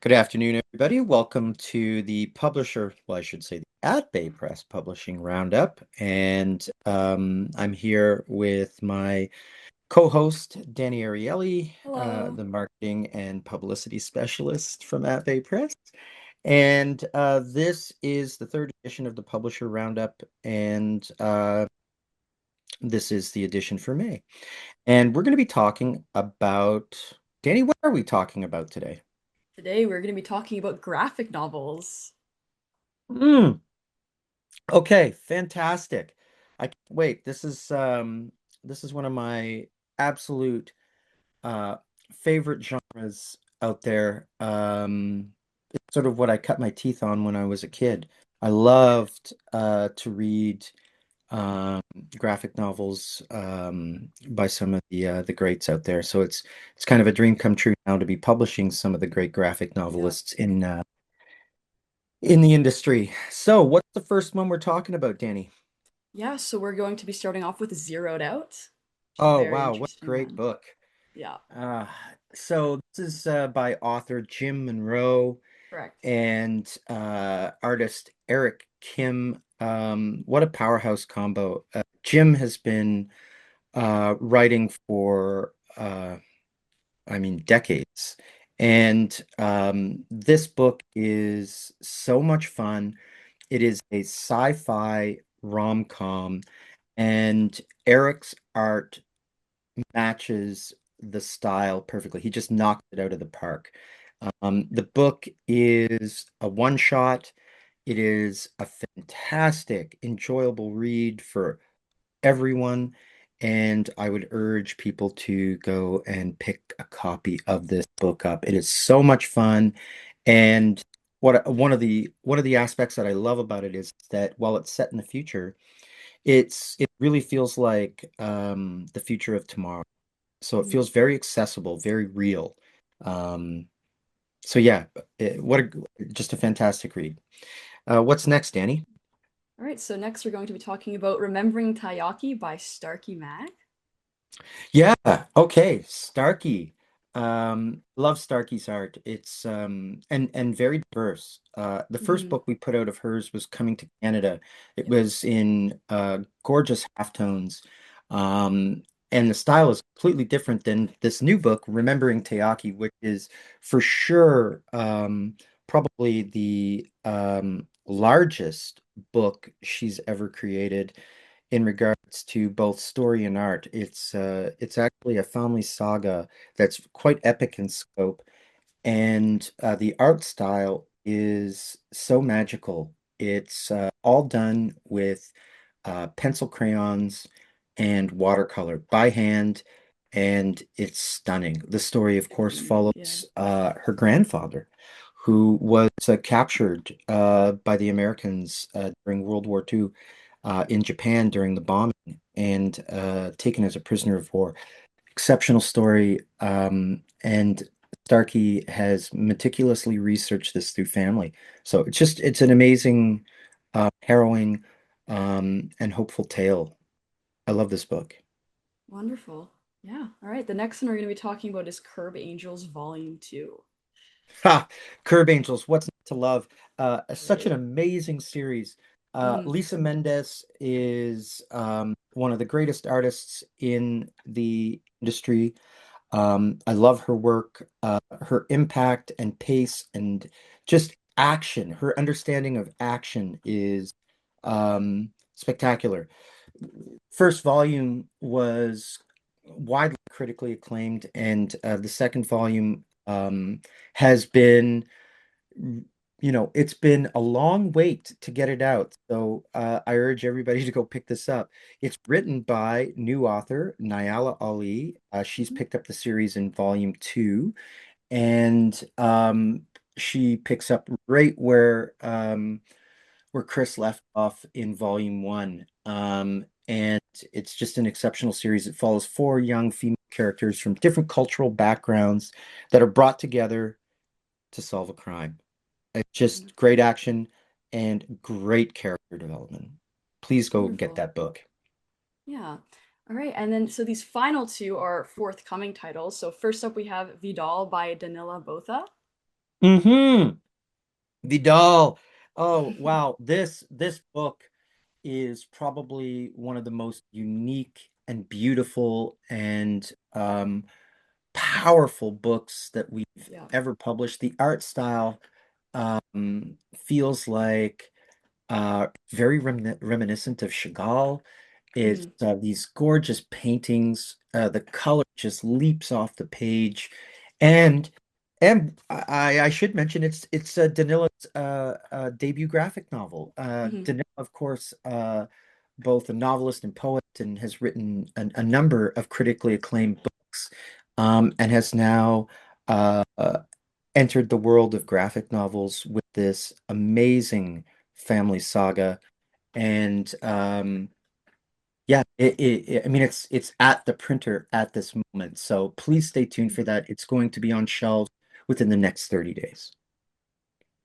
Good afternoon, everybody. Welcome to the publisher, well, I should say the ABP Press Publishing Roundup. And I'm here with my co-host, Dani Arieli, Hello. the marketing and publicity specialist from ABP Press. And this is the third edition of the Publisher Roundup, and this is the edition for May. And we're going to be talking about, Dani, what are we talking about today? Today we're going to be talking about graphic novels. Hmm. Okay, fantastic. I can't wait. This is one of my absolute uh favorite genres out there. It's sort of what I cut my teeth on when I was a kid. I loved to read um graphic novels by some of the greats out there. So it's kind of a dream come true now to be publishing some of the great graphic Yeah. novelists in the industry. So, what's the first one we're talking about, Danny? Yeah, so we're going to be starting off with Zeroed Out, which is a Oh, very wow, what a interesting great one. book. Yeah, Uh, so this is by author Jim Monroe correct. and artist Eric Kim. What a powerhouse combo. Jim has been writing for, I mean, decades. And this book is so much fun. It is a sci-fi rom-com, and Eric's art matches the style perfectly. He just knocked it out of the park. The book is a one shot. It is a fantastic, enjoyable read for everyone. And I would urge people to go and pick a copy of this book up. It is so much fun. And one of the aspects that I love about it is that while it's set in the future, it really feels like the future of tomorrow. So it Mhm. feels very accessible, very real. Um, so yeah, just a fantastic read. What's next, Danny? All right, so next we're going to be talking about Remembering Taiyaki by Starkey Mag. Yeah, okay, Starkey. Love Starkey's art. It's and very diverse. The first Hmm. book we put out of hers was Coming to Canada. It Yep. was in gorgeous halftones. And the style is completely different than this new book, Remembering Teaki, which is for sure probably the largest book she's ever created in regards to both story and art. It's actually a family saga that's quite epic in scope, and the art style is so magical. It's all done with pencil crayons and watercolor by hand, and it's stunning. The story, of course, Yeah. follows her grandfather, who was captured by the Americans during World War II in Japan during the bombing and taken as a prisoner of war. Exceptional story. And Starkey has meticulously researched this through family. So it's an amazing, harrowing, and hopeful tale. I love this book. Wonderful. Yeah. All right, the next one we're going to be talking about is Curb Angels Volume 2. Ha! Curb Angels, what's not to love? Such an Right. amazing series. Hmm. Lisa Mendez is one of the greatest artists in the industry. I love her work, her impact and pace and just action. Her understanding of action is spectacular. First volume was widely critically acclaimed, and the second volume has been, it's been a long wait to get it out. So I urge everybody to go pick this up. It's written by new author Nyala Ali. She's Hmm. picked up the series in volume two, and she picks up right where Chris left off in volume one. And it's just an exceptional series. It follows four young female characters from different cultural backgrounds that are brought together to solve a crime. It's just Wonderful. great action and great character development. Please go get Wonderful. that book. Yeah. All right. And then, so these final two are forthcoming titles. So first up, we have Vidal by Danila Botha. Mm-hmm. Vidal. Oh, wow. This book is probably one of the most unique and beautiful and powerful books that we've Yeah. ever published. The art style feels like very reminiscent of Chagall. It's Hmm. these gorgeous paintings. The color just leaps off the page, and I should mention it's Danila's debut graphic novel. Hmm. Danila, of course, both a novelist and poet, and has written a number of critically acclaimed books, and has now entered the world of graphic novels with this amazing family saga. And yeah, I mean, it's at the printer at this moment. So please stay tuned for that. It's going to be on shelves within the next 30 days.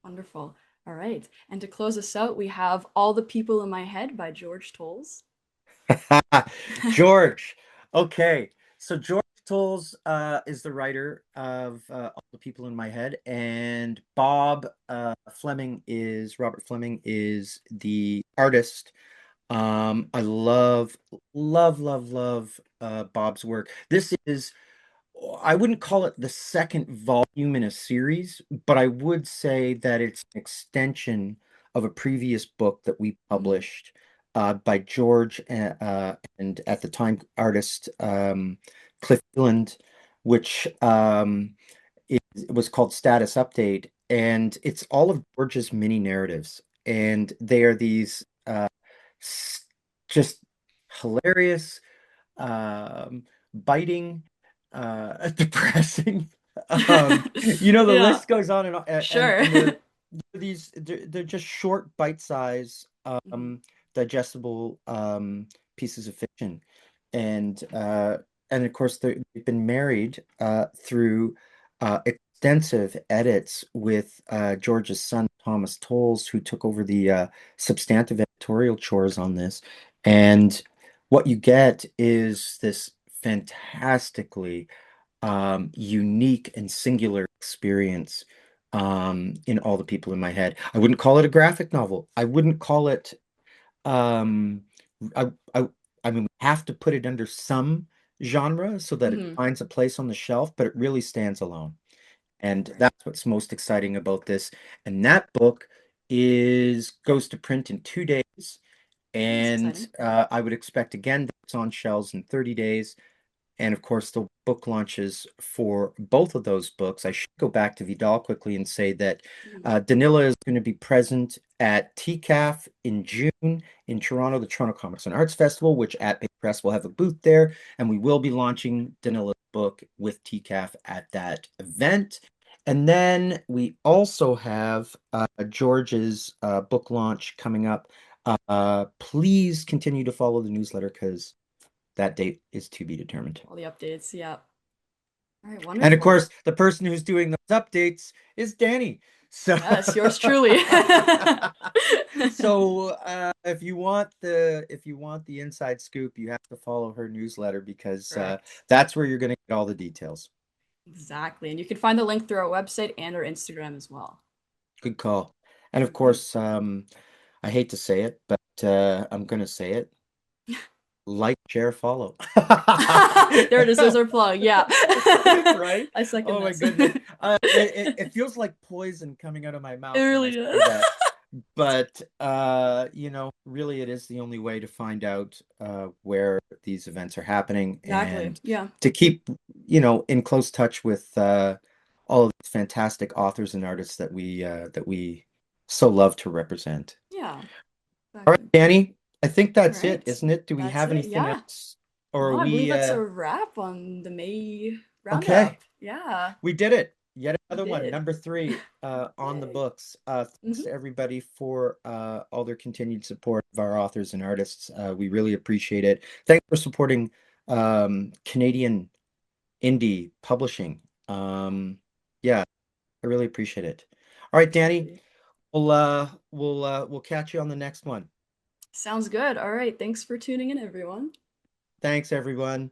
Wonderful. All right. And to close us out, we have All the People in My Head by George Tolles. George. Okay. So George Tolles is the writer of All the People in My Head, and Bob Robert Fleming is the artist. I love Bob's work. This is, I wouldn't call it the second volume in a series, but I would say that it's an extension of a previous book that we Hmm. published by George and at the time artist Cliff Leland, which it was called Status Update, and it's all of George's mini narratives, and they are these s- just hilarious, biting, depressing. The Yeah, list goes on and on, sure. and they're just short, bite-size, Hmm. digestible pieces of fiction, and and of course they've been married through extensive edits with George's son Thomas Tolles, who took over the substantive editorial chores on this, and what you get is this fantastically unique and singular experience in All the People in My Head. I wouldn't call it a graphic novel. I wouldn't call it um I I I mean we have to put it under some genre so that it Hmm. finds a place on the shelf, but it really stands alone. And Right. that's what's most exciting about this. And that book is goes to print in 2 days. Oh, that's And exciting. I would expect again that it's on shelves in 30 days. And of course, the book launches for both of those books. I should go back to Vidal quickly and say that Mhm. Danila is going to be present at TCAF in June in Toronto, the Toronto Comics and Arts Festival, which at Big Press will have a booth there. And we will be launching Danila's book with TCAF at that event. And then we also have George's book launch coming up. Please continue to follow the newsletter because that date is to be determined. All the updates. Yeah. All right. And of Wonderful. course, the person who's doing those updates is Dani. So, Yes, yours truly. so if you want the inside scoop, you have to follow her newsletter because Correct. that's where you're going to get all the details. Exactly. And you can find the link through our website and our Instagram as well. Good call. And of Mhm. course, I hate to say it, but I'm going to say it. Like, share, follow. There it is. There's our plug. Yeah. Right? I second Oh my this. goodness. It It feels like poison coming out of my mouth when I really say does. that. But really it is the only way to find out where these events are happening Exactly. and Yeah. to keep, in close touch with all of these fantastic authors and artists that we so love to represent. Yeah. All right, Exactly. Danny, I think All that's it, right. isn't it? Do we That's have it. anything Yeah. else? Or are No, I believe we that's a wrap on the May okay? roundup. Yeah, We did it. Yet we another one, did. number three, on the Yay. books. Thanks Hmm. to everybody for all their continued support of our authors and artists. We really appreciate it. Thanks for supporting Canadian indie publishing. Yeah, I really appreciate it. All right, Danny, Absolutely. we'll catch you on the next one. Sounds good. All right. Thanks for tuning in, everyone. Thanks, everyone.